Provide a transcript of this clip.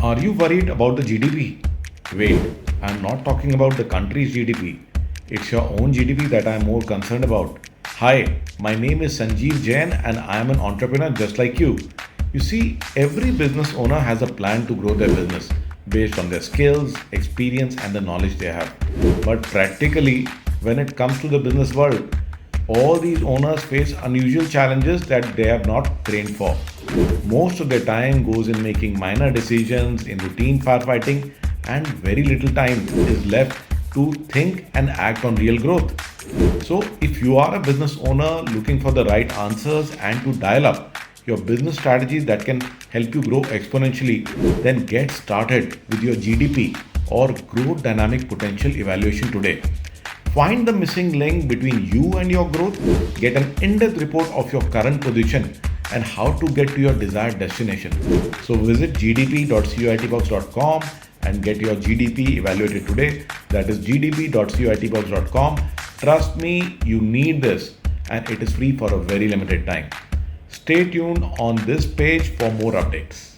Are you worried about the GDP? Wait, I'm not talking about the country's GDP. It's your own GDP that I'm more concerned about. Hi, my name is Sanjeev Jain and I am an entrepreneur just like you. You see, every business owner has a plan to grow their business based on their skills, experience, and the knowledge they have. But practically, when it comes to the business world, all these owners face unusual challenges that they have not trained for. Most of their time goes in making minor decisions, in routine firefighting, and very little time is left to think and act on real growth. So, if you are a business owner looking for the right answers and to dial up your business strategies that can help you grow exponentially, then get started with your GDP or Growth Dynamic Potential Evaluation today. Find the missing link between you and your growth, get an in-depth report of your current position and how to get to your desired destination. So visit gdp.coitbox.com and get your GDP evaluated today. That is gdp.coitbox.com. Trust me, you need this and it is free for a very limited time. Stay tuned on this page for more updates.